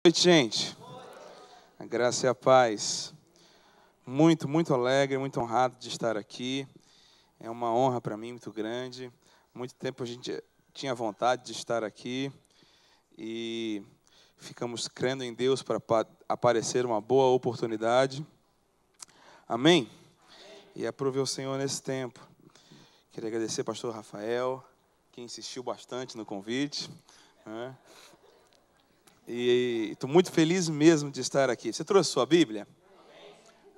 Boa noite, gente. A graça e a paz. Muito alegre, muito honrado de estar aqui. É uma honra para mim muito grande. Muito tempo a gente tinha vontade de estar aqui e ficamos crendo em Deus para aparecer uma boa oportunidade. Amém? E aprove o Senhor nesse tempo. Queria agradecer ao pastor Rafael, que insistiu bastante no convite, né? E estou muito feliz mesmo de estar aqui. Você trouxe sua Bíblia?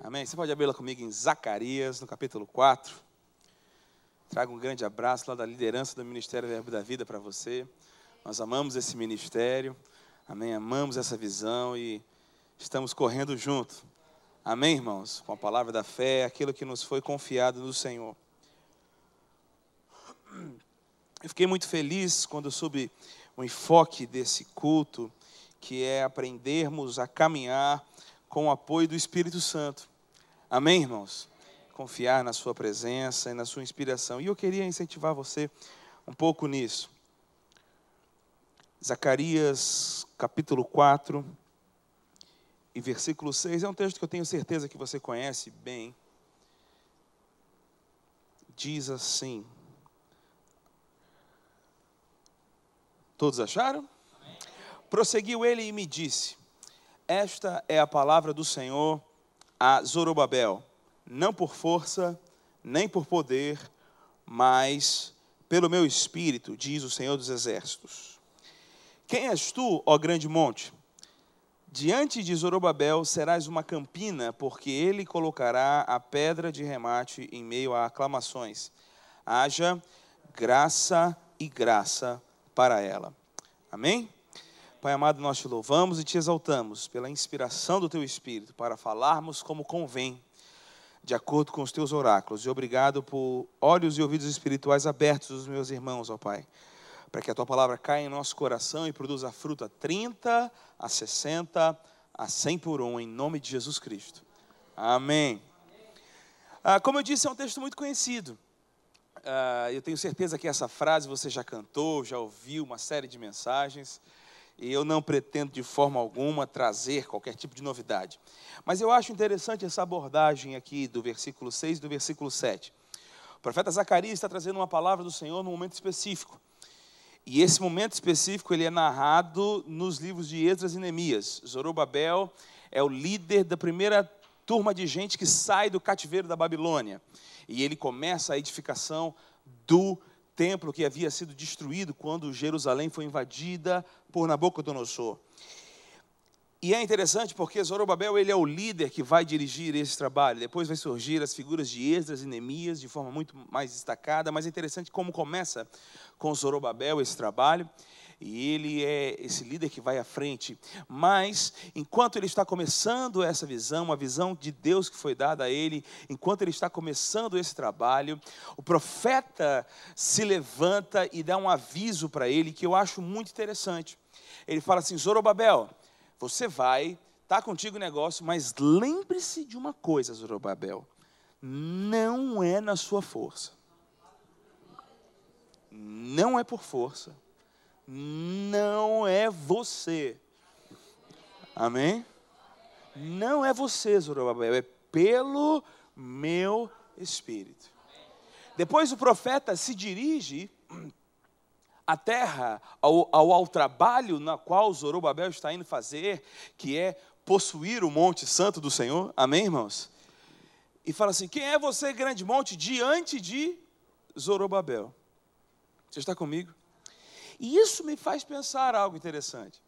Amém? Você pode abri-la comigo em Zacarias, no capítulo 4. Trago um grande abraço lá da liderança do Ministério Verbo da Vida para você. Nós amamos esse ministério, amém? Amamos essa visão e estamos correndo junto. Amém, irmãos? Com a palavra da fé, aquilo que nos foi confiado no Senhor. Eu fiquei muito feliz quando soube o enfoque desse culto, que é aprendermos a caminhar com o apoio do Espírito Santo. Amém, irmãos? Confiar na sua presença e na sua inspiração. E eu queria incentivar você um pouco nisso. Zacarias, capítulo 4, e versículo 6, é um texto que eu tenho certeza que você conhece bem. Diz assim. Todos acharam? Prosseguiu ele e me disse: esta é a palavra do Senhor a Zorobabel, não por força, nem por poder, mas pelo meu espírito, diz o Senhor dos Exércitos. Quem és tu, ó grande monte? Diante de Zorobabel serás uma campina, porque ele colocará a pedra de remate em meio a aclamações. Haja graça e graça para ela. Amém? Pai amado, nós te louvamos e te exaltamos pela inspiração do teu Espírito para falarmos como convém, de acordo com os teus oráculos. E obrigado por olhos e ouvidos espirituais abertos dos meus irmãos, ó Pai, para que a tua palavra caia em nosso coração e produza fruto a 30, a 60, a 100 por um, em nome de Jesus Cristo. Amém. Como eu disse, é um texto muito conhecido. Eu tenho certeza que essa frase você já cantou, já ouviu uma série de mensagens. E eu não pretendo de forma alguma trazer qualquer tipo de novidade. Mas eu acho interessante essa abordagem aqui do versículo 6 e do versículo 7. O profeta Zacarias está trazendo uma palavra do Senhor num momento específico. E esse momento específico ele é narrado nos livros de Esdras e Neemias. Zorobabel é o líder da primeira turma de gente que sai do cativeiro da Babilônia. E ele começa a edificação do templo que havia sido destruído quando Jerusalém foi invadida por Nabucodonosor. E é interessante porque Zorobabel ele é o líder que vai dirigir esse trabalho. Depois vai surgir as figuras de Esdras e Neemias de forma muito mais destacada, mas é interessante como começa com Zorobabel esse trabalho. E ele é esse líder que vai à frente. Mas, enquanto ele está começando essa visão, uma visão de Deus que foi dada a ele, enquanto ele está começando esse trabalho, o profeta se levanta e dá um aviso para ele que eu acho muito interessante. Ele fala assim: Zorobabel, você vai, está contigo o negócio, mas lembre-se de uma coisa, Zorobabel, não é na sua força. Não é por força. Não é você. Amém? Não é você, Zorobabel, é pelo meu Espírito. Depois o profeta se dirige à terra, ao trabalho na qual Zorobabel está indo fazer, que é possuir o monte santo do Senhor. Amém, irmãos? E fala assim: quem é você, grande monte, diante de Zorobabel? Você está comigo? E isso me faz pensar algo interessante.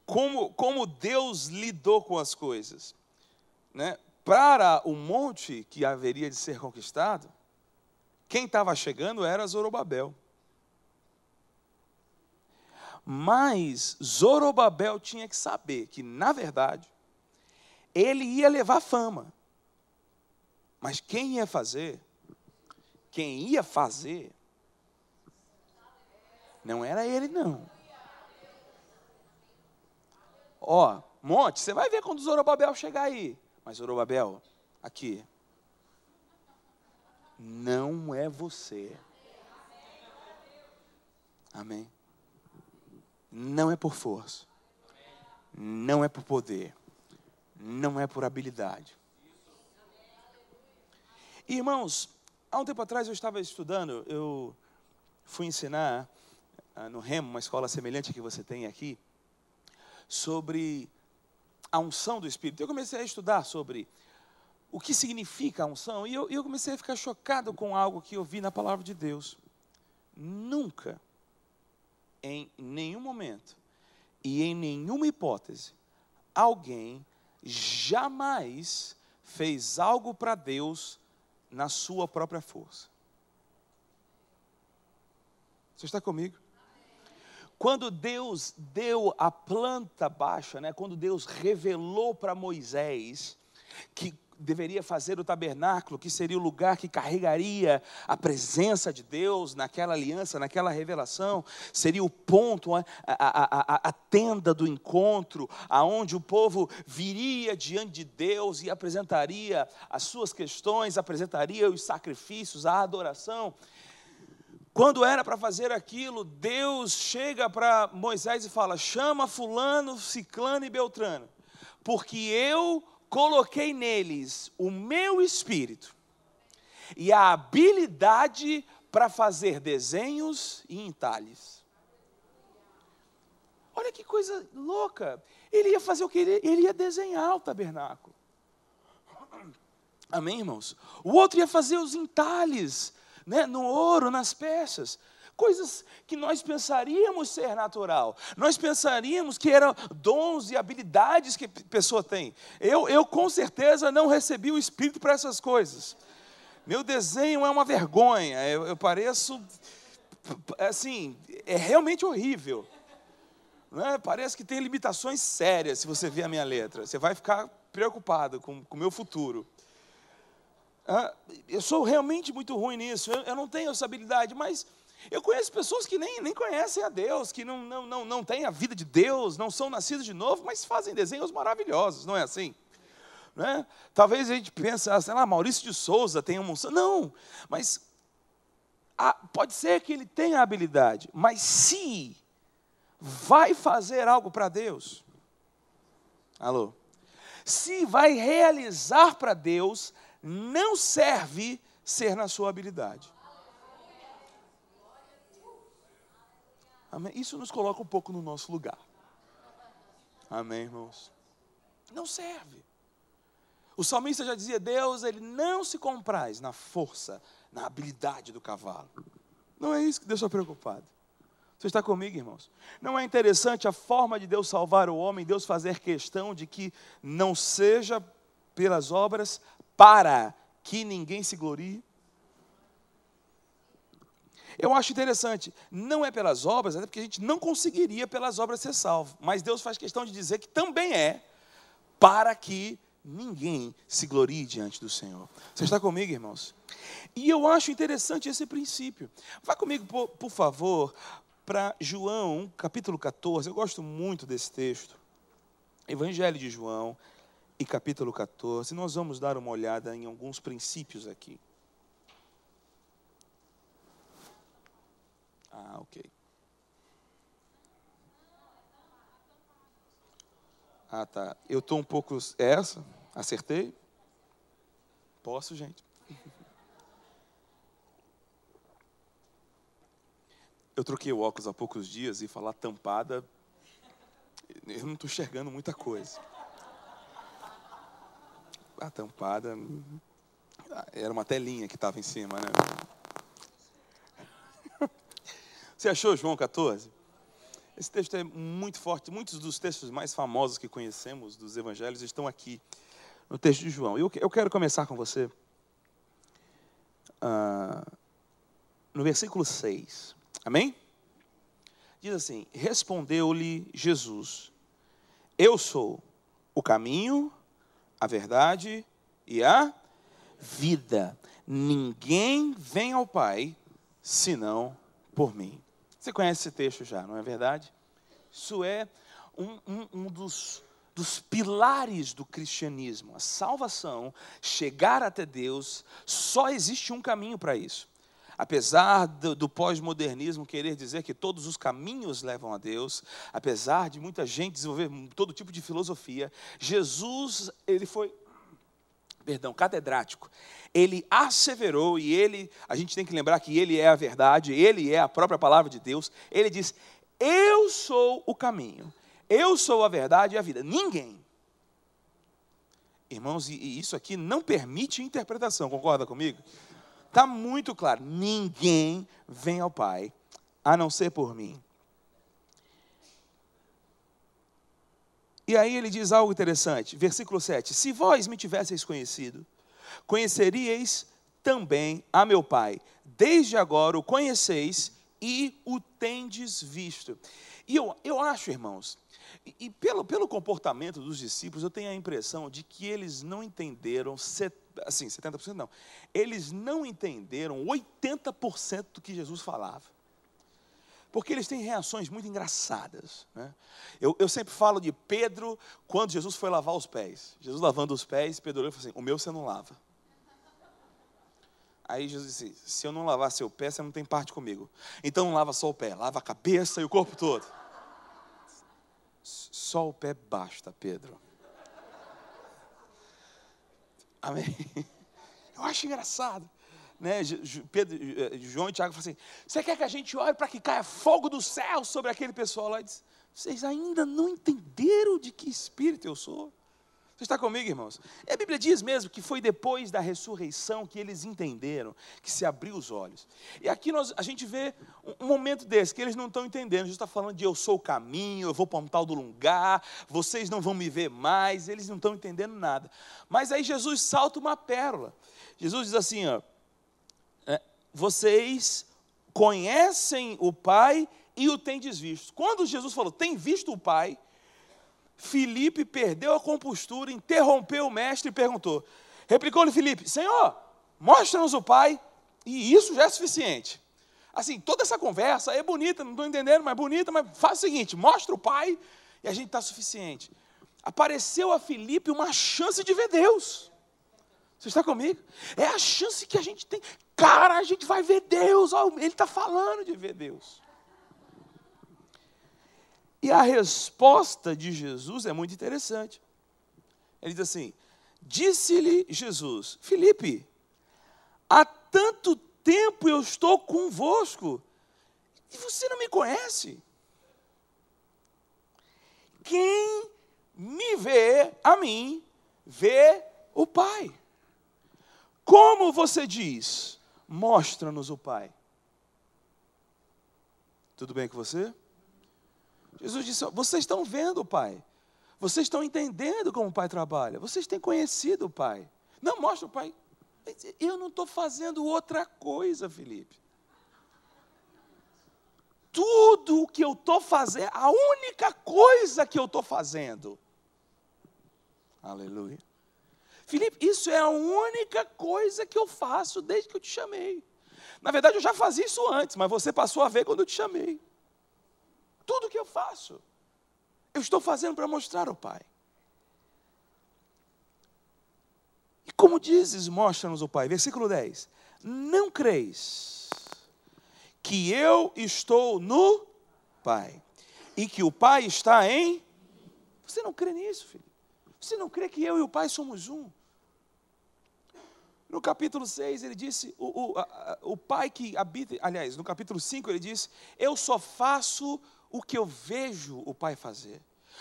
Como Deus lidou com as coisas, né? Para o monte que haveria de ser conquistado, quem estava chegando era Zorobabel. Mas Zorobabel tinha que saber que, na verdade, ele ia levar fama. Mas quem ia fazer, não era ele, não. Ó, monte, você vai ver quando Zorobabel chegar aí. Mas Zorobabel, aqui, não é você. Amém? não é por força, não é por poder, não é por habilidade. Irmãos, há um tempo atrás eu estava estudando, eu fui ensinar no Remo, uma escola semelhante que você tem aqui, sobre a unção do Espírito. Eu comecei a estudar sobre o que significa a unção, e eu comecei a ficar chocado com algo que eu vi na palavra de Deus. Nunca, em nenhum momento e em nenhuma hipótese, alguém jamais fez algo para Deus na sua própria força. Você está comigo? Quando Deus deu a planta baixa, quando Deus revelou para Moisés que deveria fazer o tabernáculo, que seria o lugar que carregaria a presença de Deus naquela aliança, naquela revelação, seria o ponto, a tenda do encontro, aonde o povo viria diante de Deus e apresentaria as suas questões, apresentaria os sacrifícios, a adoração. Quando era para fazer aquilo, Deus chega para Moisés e fala: chama fulano, ciclano e beltrano, porque eu coloquei neles o meu espírito e a habilidade para fazer desenhos e entalhes. Olha que coisa louca. Ele ia fazer o que? Ele ia desenhar o tabernáculo. Amém, irmãos? O outro ia fazer os entalhes, no ouro, nas peças. Coisas que nós pensaríamos ser natural. Nós pensaríamos que eram dons e habilidades que a pessoa tem. Eu com certeza não recebi o Espírito para essas coisas. Meu desenho é uma vergonha. Eu pareço, assim, é realmente horrível. Parece que tem limitações sérias se você ver a minha letra. Você vai ficar preocupado com o meu futuro. Eu sou realmente muito ruim nisso. Eu não tenho essa habilidade, mas eu conheço pessoas que nem conhecem a Deus, que não têm a vida de Deus, não são nascidos de novo, mas fazem desenhos maravilhosos, não é assim? Talvez a gente pense, sei lá, Maurício de Souza tem uma unção. Não, mas pode ser que ele tenha a habilidade, mas se vai fazer algo para Deus, alô? Se vai realizar para Deus, não serve ser na sua habilidade. Amém? Isso nos coloca um pouco no nosso lugar. Amém, irmãos? Não serve. O salmista já dizia: Deus, ele não se compraz na força, na habilidade do cavalo. Não é isso que Deus está preocupado. Você está comigo, irmãos? Não é interessante a forma de Deus salvar o homem, Deus fazer questão de que não seja pelas obras, para que ninguém se glorie? Eu acho interessante, não é pelas obras, até porque a gente não conseguiria pelas obras ser salvo, mas Deus faz questão de dizer que também é para que ninguém se glorie diante do Senhor. Você está comigo, irmãos? E eu acho interessante esse princípio. Vá comigo, por favor, para João, capítulo 14, eu gosto muito desse texto. Evangelho de João, e capítulo 14, nós vamos dar uma olhada em alguns princípios aqui. Ok. Tá. Eu estou um pouco... Essa? Acertei? Posso, gente? Eu troquei o óculos há poucos dias e falar tampada, eu não estou enxergando muita coisa. A tampada era uma telinha que estava em cima, Você achou João 14? Esse texto é muito forte. Muitos dos textos mais famosos que conhecemos dos evangelhos estão aqui no texto de João. Eu quero começar com você no versículo 6. Amém? Diz assim: respondeu-lhe Jesus: eu sou o caminho, a verdade e a vida. Ninguém vem ao Pai senão por mim. Você conhece esse texto já, não é verdade? Isso é um dos pilares do cristianismo. A salvação, chegar até Deus, só existe um caminho para isso. Apesar do pós-modernismo querer dizer que todos os caminhos levam a Deus, apesar de muita gente desenvolver todo tipo de filosofia, Jesus, ele foi, catedrático. Ele asseverou, e a gente tem que lembrar que ele é a verdade, ele é a própria palavra de Deus. Ele diz: eu sou o caminho, eu sou a verdade e a vida. Ninguém. Irmãos, e isso aqui não permite interpretação, concorda comigo? Está muito claro, ninguém vem ao Pai, a não ser por mim. E aí ele diz algo interessante, versículo 7, se vós me tivesseis conhecido, conheceríeis também a meu Pai, desde agora o conheceis e o tendes visto. E eu acho, irmãos, e pelo comportamento dos discípulos, eu tenho a impressão de que eles não entenderam, assim, 70% não, eles não entenderam 80% do que Jesus falava. Porque eles têm reações muito engraçadas, né? Eu sempre falo de Pedro, quando Jesus foi lavar os pés. Jesus lavando os pés, Pedro olhou e falou assim: o meu você não lava. Aí Jesus disse: se eu não lavar seu pé, você não tem parte comigo. Então não lava só o pé, lava a cabeça e o corpo todo. Só o pé basta, Pedro. Amém? Eu acho engraçado, né? Pedro, João e Tiago falam assim: você quer que a gente ore para que caia fogo do céu sobre aquele pessoal lá? Diz: vocês ainda não entenderam de que espírito eu sou? Você está comigo, irmãos? E a Bíblia diz mesmo que foi depois da ressurreição que eles entenderam, que se abriu os olhos. E aqui a gente vê um momento desse, que eles não estão entendendo. Jesus está falando de eu sou o caminho, eu vou para um tal do lugar, vocês não vão me ver mais, eles não estão entendendo nada. Mas aí Jesus salta uma pérola. Jesus diz assim, ó, vocês conhecem o Pai e o tendes visto. Quando Jesus falou, tem visto o Pai, Filipe perdeu a compostura, interrompeu o mestre e perguntou. Replicou-lhe Filipe: Senhor, mostra-nos o Pai, e isso já é suficiente. Assim, toda essa conversa é bonita, não estou entendendo, mas é bonita, mas faz o seguinte, mostra o Pai e a gente está suficiente. Apareceu a Filipe uma chance de ver Deus. Você está comigo? É a chance que a gente tem. Cara, a gente vai ver Deus, ele está falando de ver Deus. E a resposta de Jesus é muito interessante. Ele diz assim, disse-lhe Jesus: Filipe, há tanto tempo eu estou convosco, e você não me conhece? Quem me vê a mim, vê o Pai. Como você diz, mostra-nos o Pai. Tudo bem com você? Jesus disse, vocês estão vendo o Pai, vocês estão entendendo como o Pai trabalha, vocês têm conhecido o Pai. Não, mostra o Pai. Eu não estou fazendo outra coisa, Filipe. Tudo o que eu estou fazendo, a única coisa que eu estou fazendo. Aleluia. Filipe, isso é a única coisa que eu faço desde que eu te chamei. Na verdade, eu já fazia isso antes, mas você passou a ver quando eu te chamei. Tudo que eu faço, eu estou fazendo para mostrar ao Pai. E como dizes, mostra-nos o Pai. Versículo 10. Não creis que eu estou no Pai e que o Pai está em... Você não crê nisso, filho? Você não crê que eu e o Pai somos um? No capítulo 6 ele disse, o Pai que habita... Aliás, no capítulo 5 ele disse, eu só faço o que eu vejo o Pai fazer.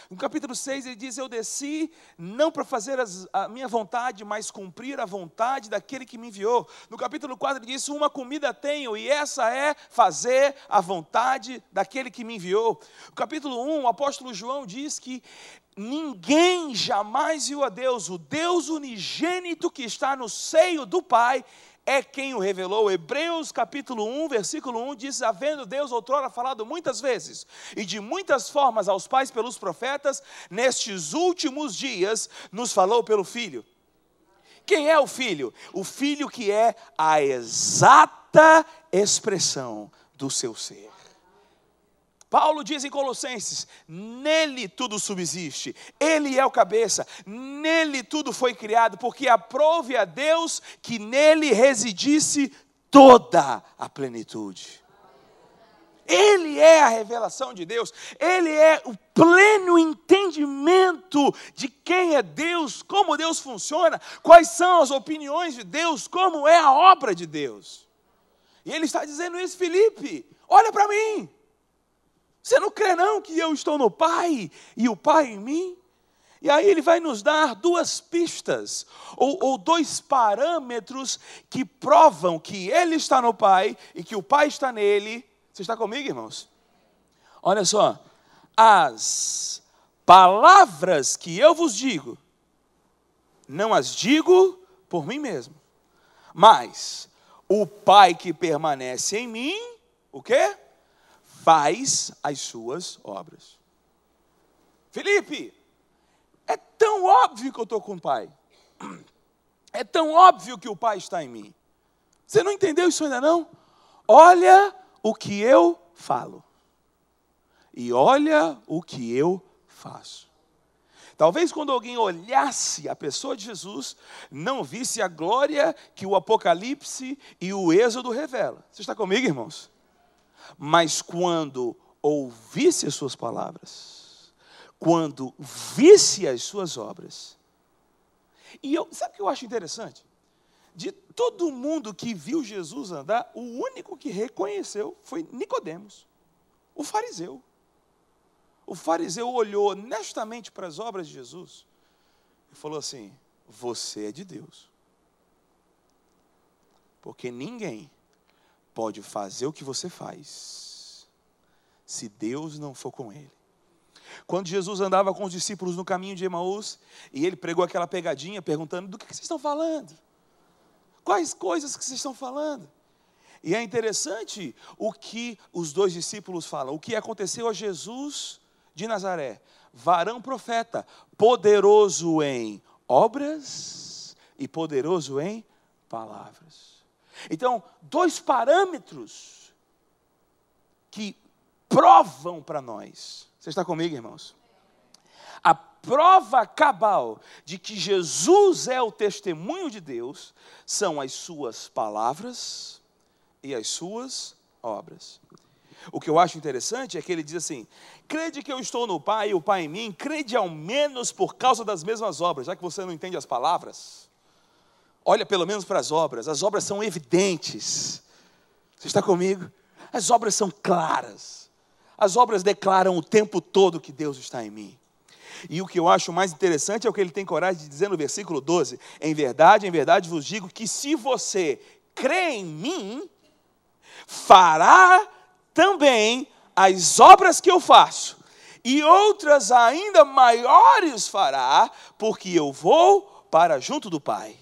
No capítulo 6 ele diz, eu desci não para fazer a minha vontade, mas cumprir a vontade daquele que me enviou. No capítulo 4 ele diz, uma comida tenho, e essa é fazer a vontade daquele que me enviou. No capítulo 1, o apóstolo João diz que ninguém jamais viu a Deus, o Deus unigênito que está no seio do Pai, é quem o revelou. Hebreus capítulo 1, versículo 1 diz, havendo Deus outrora falado muitas vezes e de muitas formas aos pais pelos profetas, nestes últimos dias nos falou pelo Filho. Quem é o Filho? O Filho que é a exata expressão do seu ser. Paulo diz em Colossenses, nele tudo subsiste, ele é o cabeça, nele tudo foi criado, porque aprouve a Deus que nele residisse toda a plenitude. Ele é a revelação de Deus, Ele é o pleno entendimento de quem é Deus, como Deus funciona, quais são as opiniões de Deus, como é a obra de Deus. E Ele está dizendo isso, Filipe, olha para mim, você não crê não que eu estou no Pai e o Pai em mim? E aí Ele vai nos dar duas pistas, ou dois parâmetros que provam que Ele está no Pai e que o Pai está nele. Você está comigo, irmãos? Olha só, as palavras que eu vos digo, não as digo por mim mesmo, mas o Pai que permanece em mim, o quê? Faz as suas obras. Filipe, é tão óbvio que eu estou com o Pai, é tão óbvio que o Pai está em mim. Você não entendeu isso ainda não? Olha o que eu falo. E olha o que eu faço. Talvez quando alguém olhasse a pessoa de Jesus, não visse a glória que o Apocalipse e o Êxodo revelam. Você está comigo, irmãos? Mas quando ouvisse as suas palavras, quando visse as suas obras, sabe o que eu acho interessante? De todo mundo que viu Jesus andar, o único que reconheceu foi Nicodemos, o fariseu. O fariseu olhou honestamente para as obras de Jesus e falou assim: você é de Deus. Porque ninguém pode fazer o que você faz se Deus não for com ele. Quando Jesus andava com os discípulos no caminho de Emaús, e ele pregou aquela pegadinha perguntando: do que vocês estão falando? Quais coisas que vocês estão falando? E é interessante o que os dois discípulos falam. O que aconteceu a Jesus de Nazaré? Varão profeta, poderoso em obras e poderoso em palavras. Então, dois parâmetros que provam para nós. Você está comigo, irmãos? A prova cabal de que Jesus é o testemunho de Deus são as suas palavras e as suas obras. O que eu acho interessante é que ele diz assim: crede que eu estou no Pai e o Pai em mim, crede ao menos por causa das mesmas obras. Já que você não entende as palavras, olha pelo menos para as obras são evidentes. Você está comigo? As obras são claras, as obras declaram o tempo todo que Deus está em mim. E o que eu acho mais interessante é o que ele tem coragem de dizer no versículo 12: em verdade vos digo que se você crê em mim, fará também as obras que eu faço, e outras ainda maiores fará, porque eu vou para junto do Pai.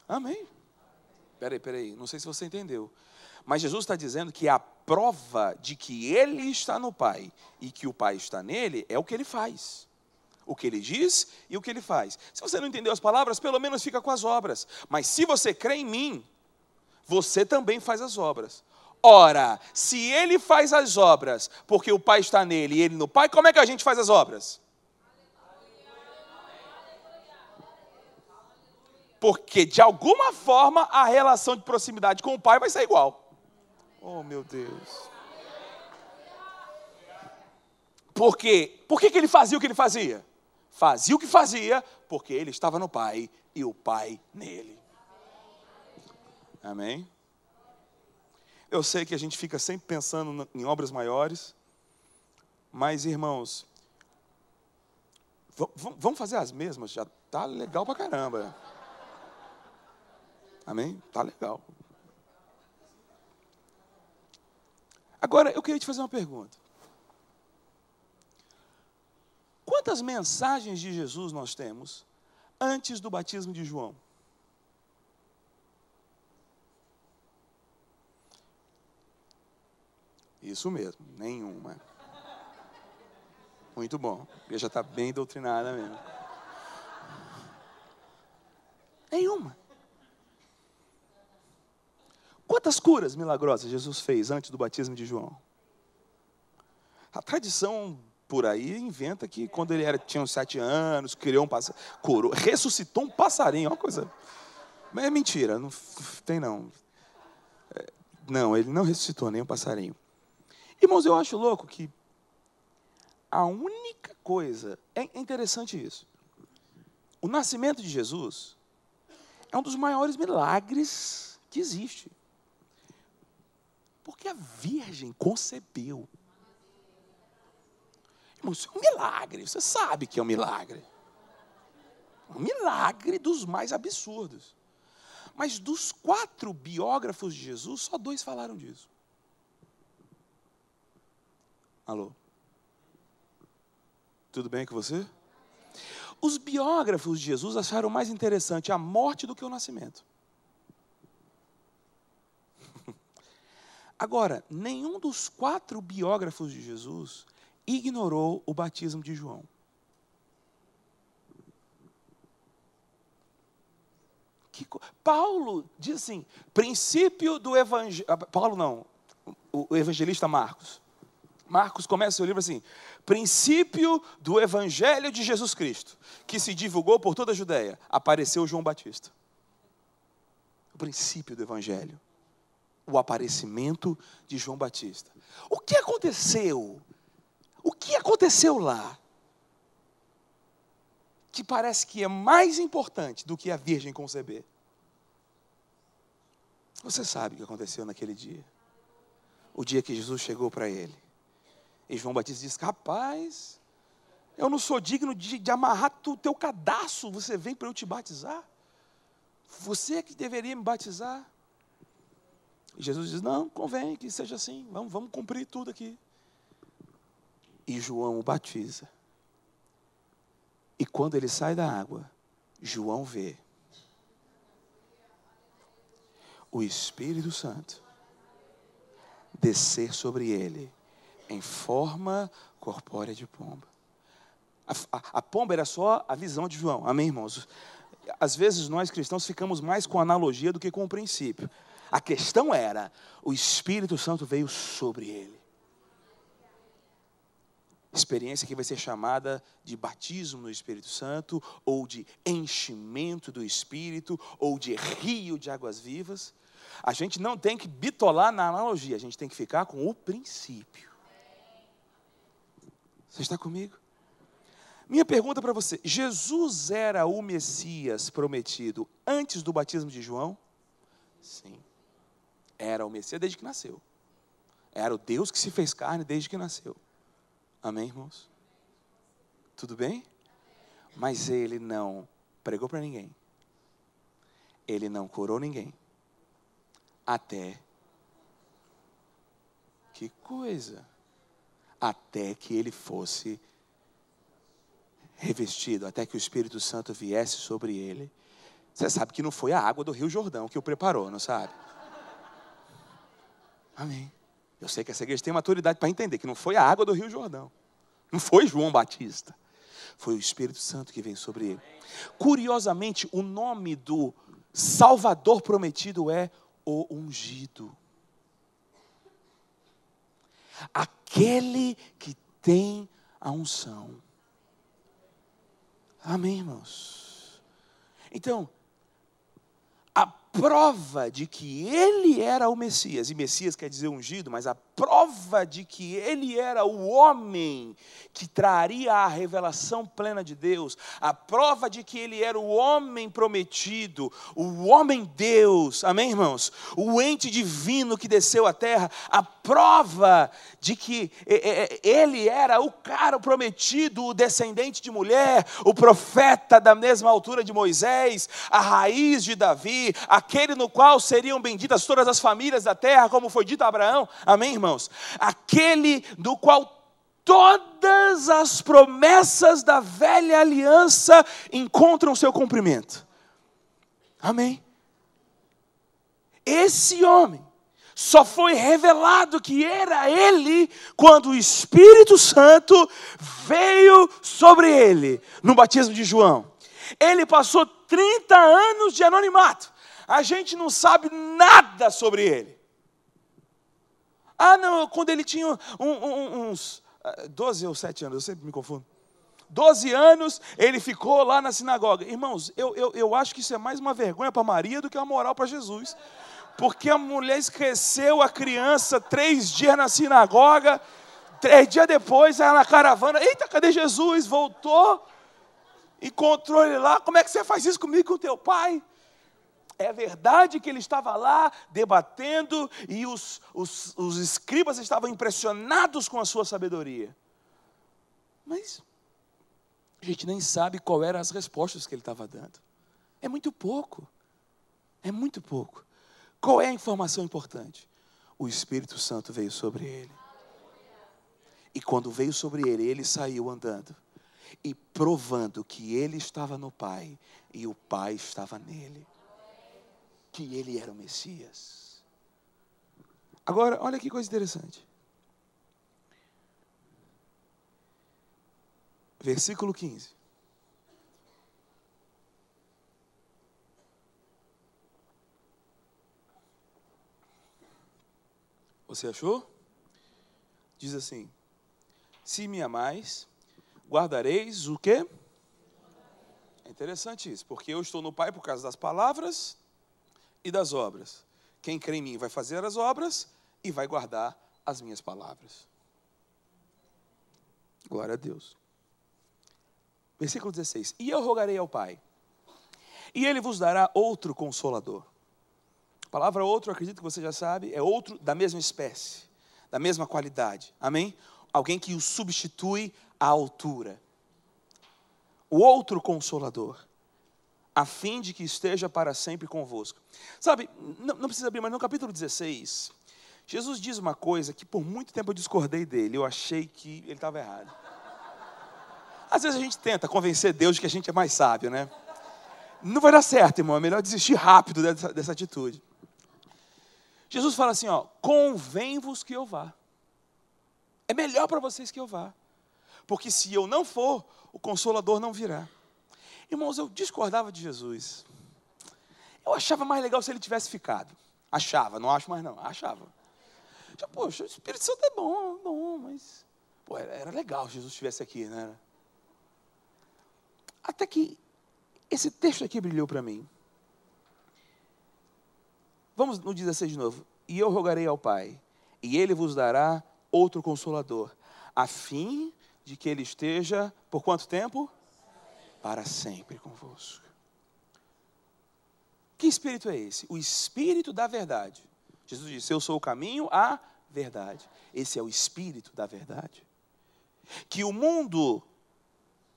Amém? Peraí, não sei se você entendeu. Mas Jesus está dizendo que a prova de que Ele está no Pai e que o Pai está nele é o que Ele faz. O que Ele diz e o que Ele faz. Se você não entendeu as palavras, pelo menos fica com as obras. Mas se você crê em mim, você também faz as obras. Ora, se Ele faz as obras porque o Pai está nele e Ele no Pai, como é que a gente faz as obras? Porque de alguma forma a relação de proximidade com o Pai vai ser igual. Oh, meu Deus. Por quê? Por que ele fazia o que ele fazia? Fazia o que fazia porque ele estava no Pai e o Pai nele. Amém? Eu sei que a gente fica sempre pensando em obras maiores, mas, irmãos, vamos fazer as mesmas? Já está legal pra caramba. Amém? Está legal. Agora, eu queria te fazer uma pergunta. Quantas mensagens de Jesus nós temos antes do batismo de João? Isso mesmo, nenhuma. Muito bom, porque já está bem doutrinada mesmo. Nenhuma. Quantas curas milagrosas Jesus fez antes do batismo de João? A tradição por aí inventa que quando ele tinha uns 7 anos, criou um passarinho, ressuscitou um passarinho, uma coisa. Mas é mentira, não tem não. Não, ele não ressuscitou nem um passarinho. Irmãos, eu acho louco que a única coisa... É interessante isso. O nascimento de Jesus é um dos maiores milagres que existe. Porque a Virgem concebeu. Irmão, isso é um milagre. Você sabe que é um milagre. Um milagre dos mais absurdos. Mas dos 4 biógrafos de Jesus, só 2 falaram disso. Alô? Tudo bem com você? Os biógrafos de Jesus acharam mais interessante a morte do que o nascimento. Agora, nenhum dos 4 biógrafos de Jesus ignorou o batismo de João. Paulo diz assim, princípio do evangelho... Paulo não, o evangelista Marcos. Marcos começa o livro assim, princípio do evangelho de Jesus Cristo, que se divulgou por toda a Judéia. Apareceu João Batista. O princípio do evangelho. O aparecimento de João Batista. O que aconteceu? O que aconteceu lá? Que parece que é mais importante do que a Virgem conceber. Você sabe o que aconteceu naquele dia. O dia que Jesus chegou para ele. E João Batista disse, rapaz, eu não sou digno de amarrar o teu cadastro, você vem para eu te batizar? Você é que deveria me batizar? E Jesus diz, não, convém que seja assim, vamos cumprir tudo aqui. E João o batiza. E quando ele sai da água, João vê o Espírito Santo descer sobre ele em forma corpórea de pomba. A pomba era só a visão de João. Amém, irmãos? Às vezes nós cristãos ficamos mais com analogia do que com o princípio. A questão era, o Espírito Santo veio sobre ele. Experiência que vai ser chamada de batismo no Espírito Santo, ou de enchimento do Espírito, ou de rio de águas vivas. A gente não tem que bitolar na analogia, a gente tem que ficar com o princípio. Você está comigo? Minha pergunta para você, Jesus era o Messias prometido antes do batismo de João? Sim. Era o Messias desde que nasceu. Era o Deus que se fez carne desde que nasceu. Amém, irmãos? Tudo bem? Mas ele não pregou para ninguém. Ele não curou ninguém. Até... Que coisa! Até que ele fosse revestido, até que o Espírito Santo viesse sobre ele. Você sabe que não foi a água do Rio Jordão que o preparou, não sabe? Amém. Eu sei que essa igreja tem maturidade para entender que não foi a água do Rio Jordão. Não foi João Batista. Foi o Espírito Santo que veio sobre ele. Curiosamente, o nome do Salvador prometido é o ungido. Aquele que tem a unção. Amém, irmãos? Então, a prova de que ele era o Messias, e Messias quer dizer ungido, mas a prova de que ele era o homem que traria a revelação plena de Deus, a prova de que ele era o homem prometido, o homem Deus, amém, irmãos? O ente divino que desceu à terra, a prova de que ele era o cara prometido, o descendente de mulher, o profeta da mesma altura de Moisés, a raiz de Davi, aquele no qual seriam benditas todas as famílias da terra, como foi dito a Abraão, amém, irmãos? Aquele do qual todas as promessas da velha aliança encontram seu cumprimento. Amém? Esse homem só foi revelado que era ele quando o Espírito Santo veio sobre ele no batismo de João. Ele passou 30 anos de anonimato. A gente não sabe nada sobre ele. Ah, não, quando ele tinha uns 12 ou 7 anos, eu sempre me confundo. 12 anos, ele ficou lá na sinagoga. Irmãos, eu acho que isso é mais uma vergonha para Maria do que uma moral para Jesus. Porque a mulher esqueceu a criança 3 dias na sinagoga, 3 dias depois, ela na caravana, eita, cadê Jesus? Voltou, encontrou ele lá, como é que você faz isso comigo e com teu pai? É verdade que ele estava lá debatendo e os escribas estavam impressionados com a sua sabedoria. Mas a gente nem sabe qual eram as respostas que ele estava dando. É muito pouco. É muito pouco. Qual é a informação importante? O Espírito Santo veio sobre ele. E quando veio sobre ele, ele saiu andando e provando que ele estava no Pai e o Pai estava nele. Que ele era o Messias. Agora, olha que coisa interessante. Versículo 15. Você achou? Diz assim: se me amais, guardareis o quê? É interessante isso, porque eu estou no Pai por causa das palavras e das obras. Quem crê em mim vai fazer as obras e vai guardar as minhas palavras. Glória a Deus. Versículo 16. E eu rogarei ao Pai, e Ele vos dará outro Consolador. A palavra outro, acredito que você já sabe, é outro da mesma espécie, da mesma qualidade. Amém? Alguém que o substitui à altura. O outro Consolador, a fim de que esteja para sempre convosco. Sabe, não precisa abrir, mas no capítulo 16, Jesus diz uma coisa que por muito tempo eu discordei dele, eu achei que ele estava errado. Às vezes a gente tenta convencer Deus de que a gente é mais sábio, né? Não vai dar certo, irmão, é melhor desistir rápido dessa atitude. Jesus fala assim, ó, convém-vos que eu vá. É melhor para vocês que eu vá. Porque se eu não for, o Consolador não virá. Irmãos, eu discordava de Jesus. Eu achava mais legal se ele tivesse ficado. Achava, não acho mais não, achava. Já, poxa, o Espírito Santo é bom, mas... Pô, era legal se Jesus estivesse aqui, né? Até que esse texto aqui brilhou para mim. Vamos no 16 de novo. E eu rogarei ao Pai, e Ele vos dará outro Consolador, a fim de que Ele esteja, por quanto tempo? Para sempre convosco. Que Espírito é esse? O Espírito da verdade. Jesus disse, eu sou o caminho, a verdade. Esse é o Espírito da verdade. Que o mundo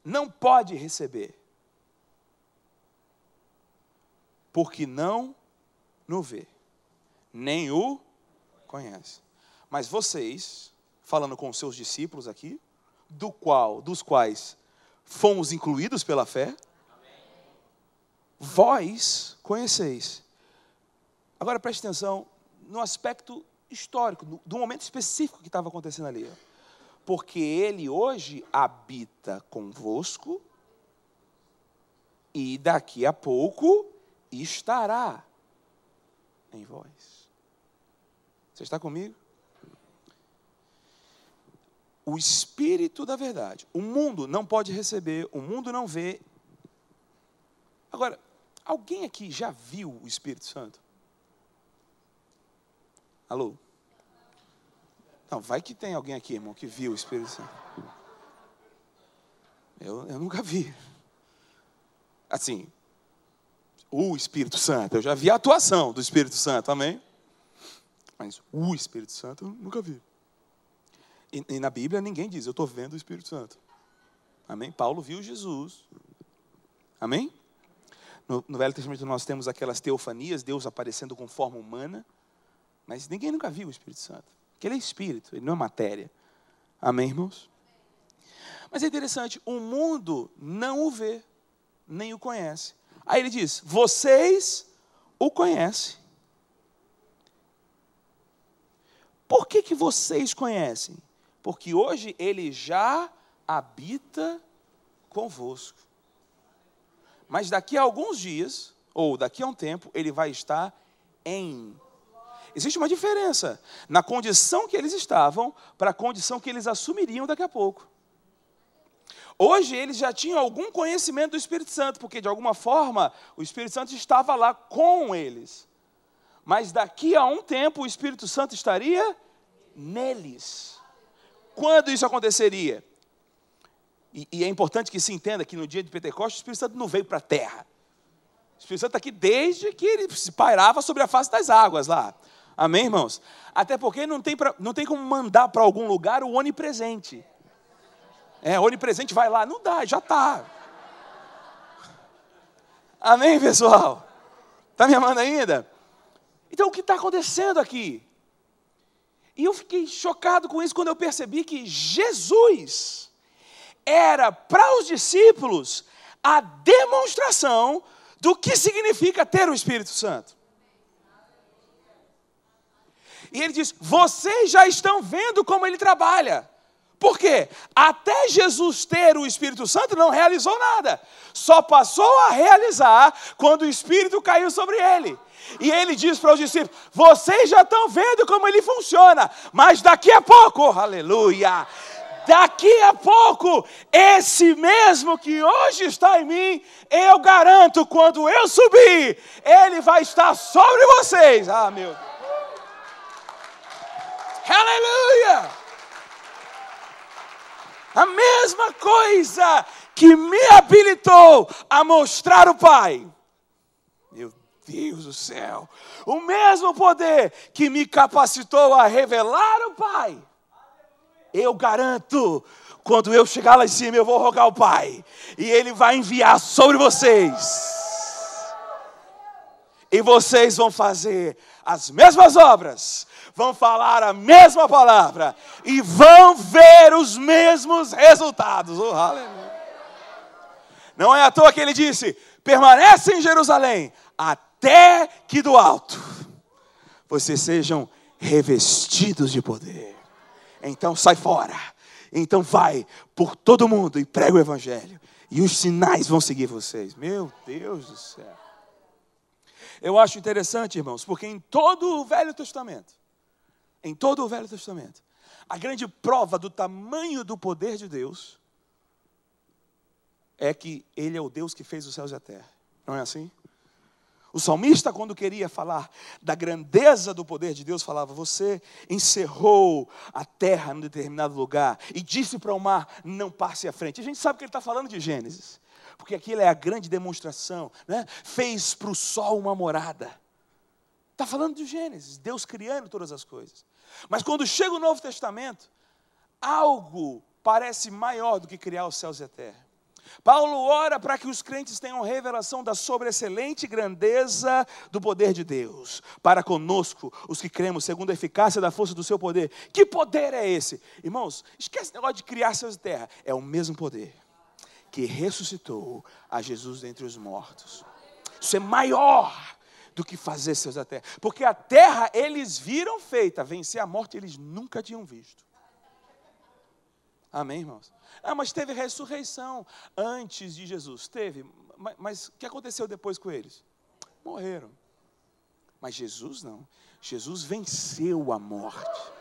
não pode receber, porque não o vê, nem o conhece. Mas vocês, falando com os seus discípulos aqui, dos quais fomos incluídos pela fé, amém, vós conheceis. Agora preste atenção no aspecto histórico, do momento específico que estava acontecendo ali. Porque Ele hoje habita convosco e daqui a pouco estará em vós. Você está comigo? O Espírito da verdade. O mundo não pode receber, o mundo não vê. Agora, alguém aqui já viu o Espírito Santo? Alô? Não, vai que tem alguém aqui, irmão, que viu o Espírito Santo. Eu nunca vi. Assim, o Espírito Santo, eu já vi a atuação do Espírito Santo, amém? Mas o Espírito Santo eu nunca vi. E na Bíblia ninguém diz, eu estou vendo o Espírito Santo. Amém? Paulo viu Jesus. Amém? No Velho Testamento nós temos aquelas teofanias, Deus aparecendo com forma humana. Mas ninguém nunca viu o Espírito Santo. Porque ele é Espírito, ele não é matéria. Amém, irmãos? Mas é interessante, o mundo não o vê, nem o conhece. Aí ele diz, vocês o conhecem. Por que vocês conhecem? Porque hoje ele já habita convosco. Mas daqui a alguns dias, ou daqui a um tempo, ele vai estar em... Existe uma diferença na condição que eles estavam para a condição que eles assumiriam daqui a pouco. Hoje eles já tinham algum conhecimento do Espírito Santo, porque de alguma forma o Espírito Santo estava lá com eles. Mas daqui a um tempo o Espírito Santo estaria neles. Quando isso aconteceria? E é importante que se entenda que no dia de Pentecostes o Espírito Santo não veio para a terra. O Espírito Santo está aqui desde que ele se pairava sobre a face das águas lá. Amém, irmãos? Até porque não tem como mandar para algum lugar o onipresente. Onipresente vai lá, não dá, já está. Amém, pessoal? Está me amando ainda? Então, o que está acontecendo aqui? E eu fiquei chocado com isso quando eu percebi que Jesus era para os discípulos a demonstração do que significa ter o Espírito Santo. E ele diz, vocês já estão vendo como ele trabalha. Por quê? Até Jesus ter o Espírito Santo não realizou nada. Só passou a realizar quando o Espírito caiu sobre ele. E ele diz para os discípulos, vocês já estão vendo como ele funciona, mas daqui a pouco, aleluia, daqui a pouco, esse mesmo que hoje está em mim, eu garanto, quando eu subir, ele vai estar sobre vocês. Ah, meu Deus. Aleluia! A mesma coisa que me habilitou a mostrar o Pai. Meu Deus do céu. O mesmo poder que me capacitou a revelar o Pai. Eu garanto, quando eu chegar lá em cima, eu vou rogar o Pai. E Ele vai enviar sobre vocês. E vocês vão fazer as mesmas obras, vão falar a mesma palavra e vão ver os mesmos resultados. Oh, aleluia. Não é à toa que ele disse, permanece em Jerusalém, até que do alto vocês sejam revestidos de poder. Então sai fora, então vai por todo mundo e prega o evangelho. E os sinais vão seguir vocês. Meu Deus do céu. Eu acho interessante, irmãos, porque em todo o Velho Testamento, a grande prova do tamanho do poder de Deus é que Ele é o Deus que fez os céus e a terra. Não é assim? O salmista, quando queria falar da grandeza do poder de Deus, falava, você encerrou a terra num determinado lugar e disse para o mar, não passe à frente. A gente sabe que ele está falando de Gênesis. Porque aquilo é a grande demonstração, né? Fez para o sol uma morada. Está falando de Gênesis, Deus criando todas as coisas. Mas quando chega o Novo Testamento, algo parece maior do que criar os céus e a terra. Paulo ora para que os crentes tenham revelação da sobreexcelente grandeza do poder de Deus. Para conosco, os que cremos, segundo a eficácia da força do seu poder. Que poder é esse? Irmãos, esquece o negócio de criar céus e terra. É o mesmo poder que ressuscitou a Jesus dentre os mortos. Isso é maior do que fazer céus da terra. Porque a terra eles viram feita, vencer a morte eles nunca tinham visto. Amém, irmãos? Mas teve ressurreição antes de Jesus. Teve, mas o que aconteceu depois com eles? Morreram. Mas Jesus não. Jesus venceu a morte.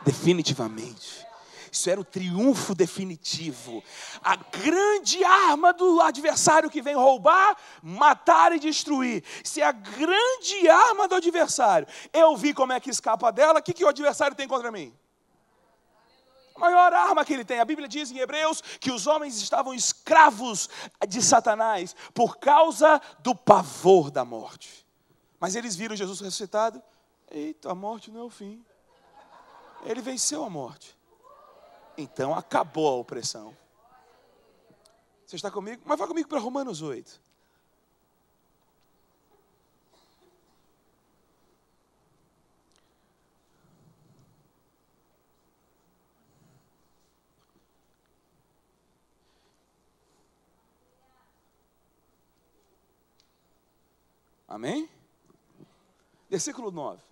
Definitivamente. Isso era o triunfo definitivo. A grande arma do adversário que vem roubar, matar e destruir. Se é a grande arma do adversário, eu vi como é que escapa dela, o que o adversário tem contra mim? A maior arma que ele tem. A Bíblia diz em Hebreus que os homens estavam escravos de Satanás por causa do pavor da morte. Mas eles viram Jesus ressuscitado. Eita, a morte não é o fim. Ele venceu a morte. Então acabou a opressão. Você está comigo? Mas vá comigo para Romanos 8. Amém? Versículo 9.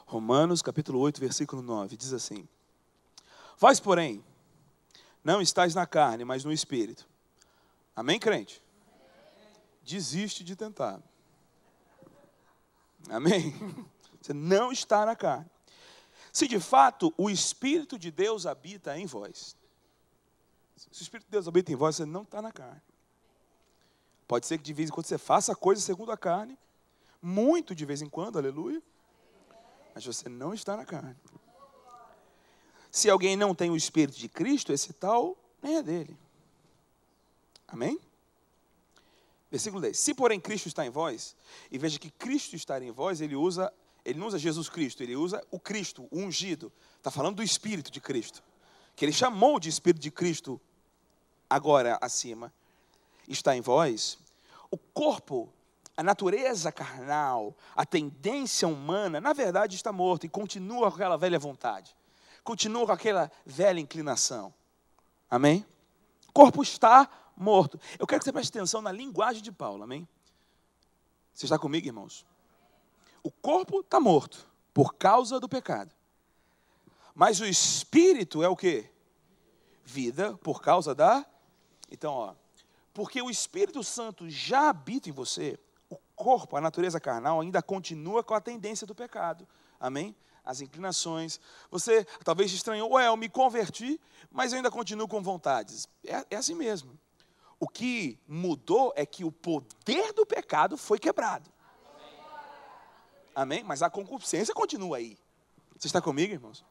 Romanos capítulo 8, versículo 9, diz assim: vós, porém, não estáis na carne, mas no Espírito. Amém, crente? Desiste de tentar. Amém? Você não está na carne. Se de fato o Espírito de Deus habita em vós. Se o Espírito de Deus habita em vós, você não está na carne. Pode ser que de vez em quando você faça coisas segundo a carne. Muito de vez em quando, aleluia. Mas você não está na carne. Se alguém não tem o Espírito de Cristo, esse tal nem é dele. Amém? Versículo 10. Se porém Cristo está em vós, e veja que Cristo está em vós, ele não usa Jesus Cristo, ele usa o Cristo, o ungido. Está falando do Espírito de Cristo. Que ele chamou de Espírito de Cristo agora acima. Está em vós. O corpo, a natureza carnal, a tendência humana, na verdade está morto e continua com aquela velha vontade. Continua com aquela velha inclinação. Amém? O corpo está morto. Eu quero que você preste atenção na linguagem de Paulo, amém? Você está comigo, irmãos? O corpo está morto por causa do pecado. Mas o espírito é o quê? Vida por causa da... Então, ó, porque o Espírito Santo já habita em você, o corpo, a natureza carnal, ainda continua com a tendência do pecado. Amém? As inclinações. Você talvez estranhou, eu me converti, mas eu ainda continuo com vontades. É assim mesmo. O que mudou é que o poder do pecado foi quebrado. Amém? Mas a concupiscência continua aí. Você está comigo, irmãos?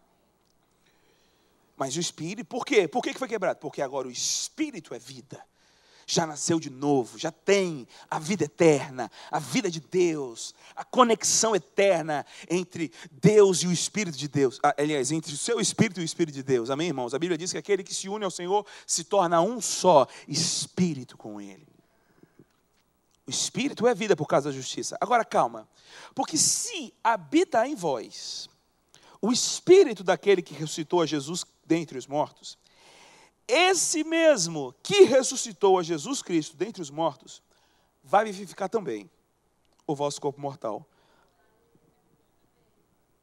Mas o Espírito, por quê? Por que foi quebrado? Porque agora o Espírito é vida. Já nasceu de novo, já tem a vida eterna, a vida de Deus, a conexão eterna entre Deus e o Espírito de Deus. Aliás, entre o seu Espírito e o Espírito de Deus. Amém, irmãos? A Bíblia diz que aquele que se une ao Senhor se torna um só Espírito com Ele. O Espírito é vida por causa da justiça. Agora, calma. Porque se habita em vós o Espírito daquele que ressuscitou a Jesus dentre os mortos, esse mesmo que ressuscitou a Jesus Cristo dentre os mortos, vai vivificar também o vosso corpo mortal,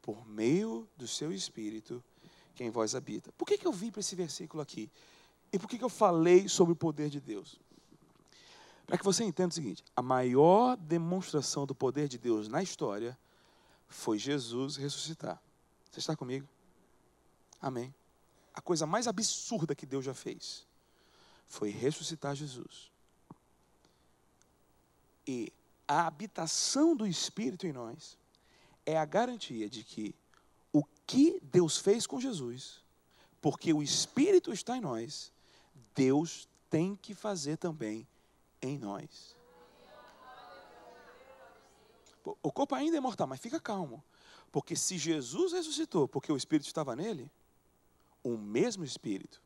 por meio do seu Espírito que em vós habita. Por que eu vim para esse versículo aqui? E por que eu falei sobre o poder de Deus? Para que você entenda o seguinte, a maior demonstração do poder de Deus na história foi Jesus ressuscitar. Você está comigo? Amém. A coisa mais absurda que Deus já fez foi ressuscitar Jesus. E a habitação do Espírito em nós é a garantia de que o que Deus fez com Jesus, porque o Espírito está em nós, Deus tem que fazer também em nós. O corpo ainda é mortal, mas fica calmo. Porque se Jesus ressuscitou, porque o Espírito estava nele, o mesmo Espírito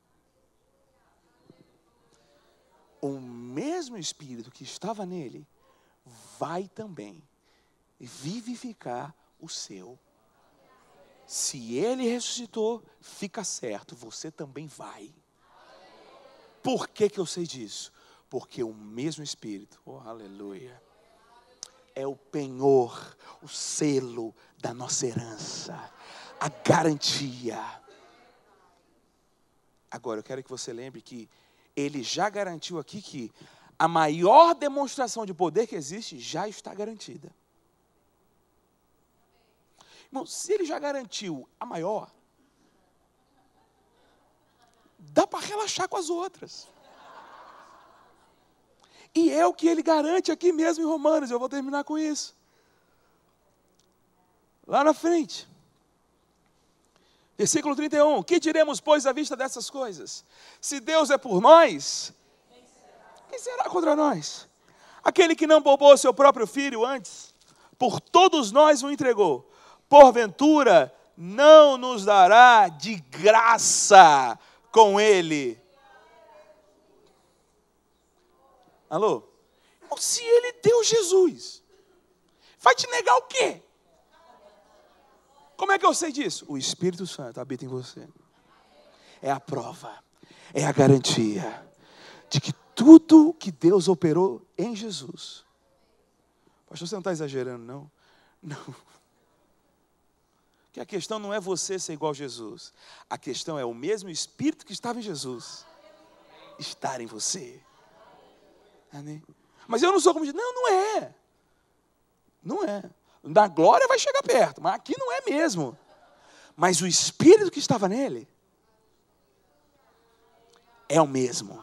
que estava nele, vai também vivificar o seu. Se ele ressuscitou, fica certo, você também vai. Por que eu sei disso? Porque o mesmo Espírito, oh aleluia, é o penhor, o selo da nossa herança, a garantia. Agora, eu quero que você lembre que ele já garantiu aqui que a maior demonstração de poder que existe já está garantida. Irmão, se ele já garantiu a maior, dá para relaxar com as outras. E é o que ele garante aqui mesmo em Romanos. Eu vou terminar com isso. Lá na frente. Versículo 31. Que diremos, pois, à vista dessas coisas? Se Deus é por nós, quem será contra nós? Aquele que não poupou seu próprio filho antes, por todos nós o entregou. Porventura, não nos dará de graça com ele. Alô? Se ele deu Jesus, vai te negar o quê? Como é que eu sei disso? O Espírito Santo habita em você. É a prova, é a garantia de que tudo que Deus operou em Jesus. Pastor, você não está exagerando, não? Não. Que a questão não é você ser igual a Jesus. A questão é o mesmo Espírito que estava em Jesus estar em você. Amém? Mas eu não sou como Jesus. Não, não é. Não é. Da glória vai chegar perto, mas aqui não é mesmo. Mas o Espírito que estava nele é o mesmo.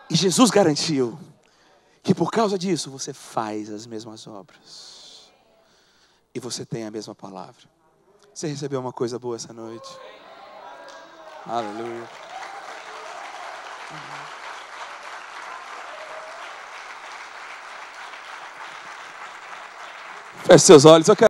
E Jesus garantiu que por causa disso você faz as mesmas obras. E você tem a mesma palavra. Você recebeu uma coisa boa essa noite? Aleluia. Feche seus olhos, eu quero